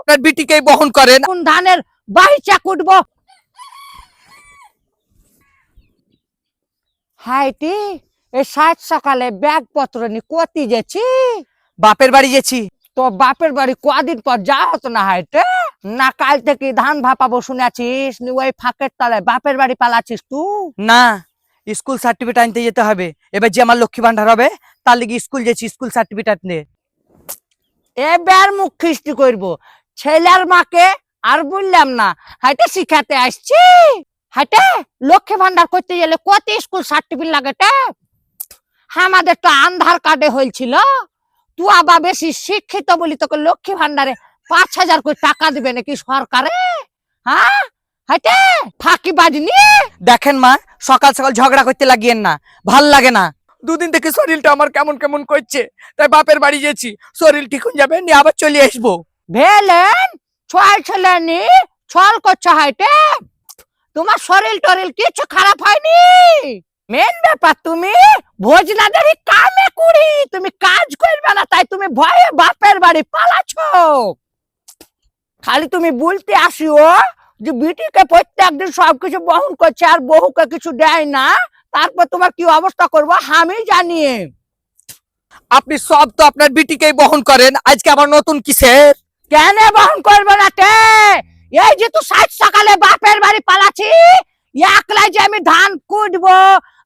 আপনার বিটিকেই বহন করেন। কোন ধানের বাহিচা কুটবো হাইটি এই সাত সকালে ব্যাগ পত্র নি কতি গেছি বাপের বাড়ি গেছি। তো বাপের বাড়ি কদিন পর যা হতো না হাইটে না কাল থেকে ধান ভাপাবো শুনেছিস নি ওই ফাঁকের তলায় বাপের বাড়ি পালাছিস তুই না, স্কুল সার্টিফিকেট আনতে যেতে হবে। এবার যে আমার লক্ষ্মী ভান্ডার হবে তার লিগে স্কুল গেছি, স্কুল সার্টিফিকেট নিয়ে। এবার মুখ খিস্টি করবো ছেলের মাকে আর বললাম না হাইটে শিখাতে আসছি হাইটে লক্ষ্মী ভান্ডার করতে গেলে কত স্কুল সার্টিফিকেট লাগে আমাদের তো আধার কার্ডে হয়েছিল তুই আবার বেশি শিক্ষিত বলি তোকে লক্ষ্মী ভান্ডারে 5,000 করে টাকা দিবে নাকি সরকারে হ্যাঁ হাইটে ফাঁকি বাজনি দেখেন মা, সকাল সকাল ঝগড়া করতে লাগিয়েন না, ভাল লাগে না। দুদিন থেকে শরীরটা আমার কেমন কেমন করছে, তাই বাপের বাড়ি গেছি। শরীর ঠিক হয়ে যাবে, নিয়ে আবার চলে আসবো। ভেলেন ছয় ছেলে নি ছল করছে হাইটে তোমার শরীর টরিল কিছু খারাপ হয়নি মেন ব্যাপার তুমি ভোজনাদারি কামে কুড়ি তুমি কাজ করবে না তাই তুমি ভয়ে বাপের বাড়ি পালাছো খালি তুমি বলতে আসিও যে বিটিকে প্রত্যেকদিন সবকিছু বহন করছে আর বহুকে কিছু দেয় না তারপর তোমার কি অবস্থা করবো আমি জানি আপনি সব তো আপনার বিটিকেই বহন করেন, আজকে আবার নতুন কিসের? কেন বহন করবো না তে এই যে তুই সাত সকালে বাপের বাড়ি পালাছি একলাই যে আমি ধান কুটবো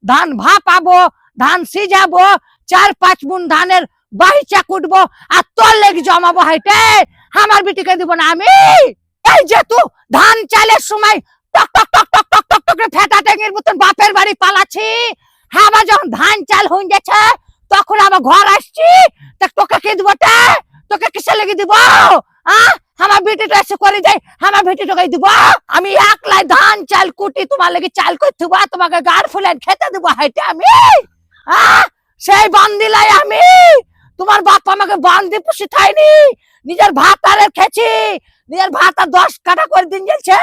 ধান ভাপাবো ধান সিজাবো 4-5 মুন ধানের বাহিচা কুটবো আর তোর লেগে জমাবো হাইটে আমার বিটিকে দিব না আমি এই যে তুই ধান চালের সময় টক টক টক টক টক টক টক ফেটা টেঙ্গির মতন বাপের বাড়ি পালাছি আমার যখন ধান চাল হয়ে গেছে তখন আমার ঘর আসছি তোকে কে দিব তোকে কিসে লেগে দিব আমার বেটিটা এসে করে দেয় আমার বেটিটাকে দিব আমি একলাই ধান চাল কুটি তোমার লেগে চাল করে থুবা তোমাকে গাড় ফুলেন খেতে দিব হাইটে আমি সেই বান্দিলাই আমি তোমার বাপ আমাকে বান্দি পুষি খাইনি নিজের ভাত আর খেছি নিজের ভাত আর 10 কাটা করে দিন যাচ্ছে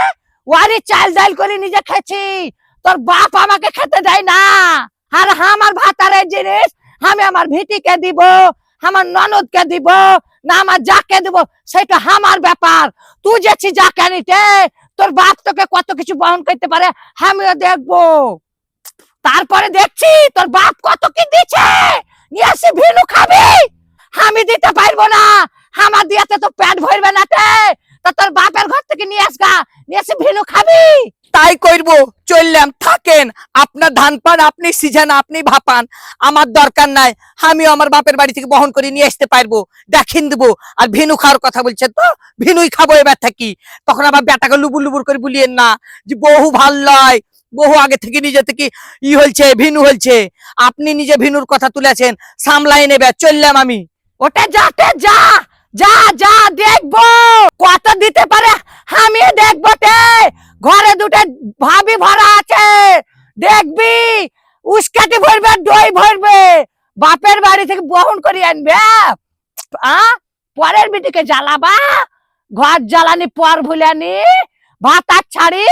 ওয়ারি চাল ডাল করে নিজে খেছি তোর বাপ আমাকে খেতে দেয় না আর আমার ভাত আর জিনিস আমি আমার ভিটিকে দিব আমার ননদকে দিব না আমার যাকে দিব সেটা আমার ব্যাপার তুই যেছি যাকে নিতে তোর বাপ তোকে কত কিছু বহন করতে পারে আমিও দেখবো তারপরে দেখছি তোর বাপ কত কি দিচ্ছে নিয়ে আসি ভিনু খাবি আমি দিতে পারবো না আমার দিয়াতে তো পেট ভরবে না তা তোর বাপের ঘর থেকে নিয়ে আসগা নিয়ে আসি ভিনু খাবি তাই করবো, চললাম। থাকেন, আপনার ধান পান, আপনি সিজান, আপনি ভাপান, আমার দরকার নাই। আমিও আমার বাপের বাড়ি থেকে বহন করে নিয়ে আসতে পারবো, দেখিন দেবো। আর ভিনু খাওয়ার কথা বলছে তো ভিনুই খাবো এবার থাকি। তখন আবার বেটাকে লুবুর লুবুর করে বলিয়েন না যে বহু ভাল লয়, বহু আগে থেকে নিজে থেকে হয়েছে ভিনু হয়েছে। আপনি নিজে ভিনুর কথা তুলেছেন, সামলাই নেবে। চললাম আমি। ওটা যাতে যা যা যা দেখবো কত দিতে পারে আমি দেখবো ঘরে দুটো ভাবি ভরা আছে দেখবি উস্কাটি ভরবে দই ভরবে বাপের বাড়ি থেকে বহন করে আনবে পরের বিটিকে জ্বালাবা ঘর জ্বালানি পর ভুলানি ভাতার ছাড়ি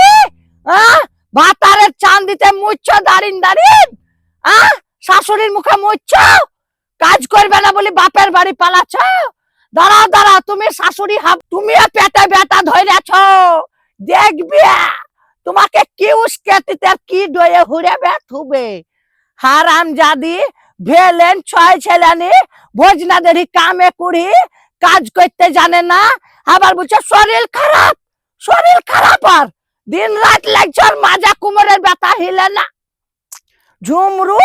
ভাতারের চান দিতে মুচ্ছ দাঁড়িন দাঁড়িন শাশুড়ির মুখে মুচ্ছ কাজ করবে না বলি বাপের বাড়ি পালাচ্ছ দাঁড়াও দাঁড়াও তুমি শাশুড়ি তুমিও পেটে বেটা ধরেছ দেখবি তোমাকে কি উস্কেতিতে কি ডয়ে হুড়েবে থুবে হারাম জাদি ভেলেন 6 ছেলেনি ভোজনাদেরই কামে কুড়ি কাজ করতে জানে না আবার বলছে শরীর খারাপ আর দিন রাত লাগছে আর মাজা কুমোরের ব্যথা হিলে না ঝুমরু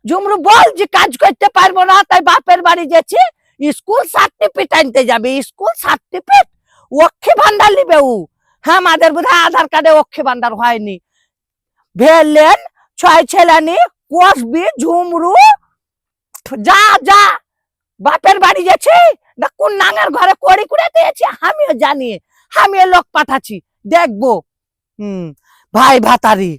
ঝুমরু বল যে কাজ করতে পারবো না তাই বাপের বাড়ি গেছি স্কুল সার্টিফিকেট আনতে যাবে স্কুল সার্টিফিকেট লক্ষ্মী ভান্ডার নিবে আমাদের বোধহয় আধার কার্ডে লক্ষ্মী ভান্ডার হয়নি ভেলেন 6 ছেলেনি কষবি ঝুমরু যা যা বাপের বাড়ি গেছি না কোন নাঙের ঘরে কড়ি কুড়াতে গেছি আমিও জানি আমিও লোক পাঠাচ্ছি দেখবো ভাই ভাতারি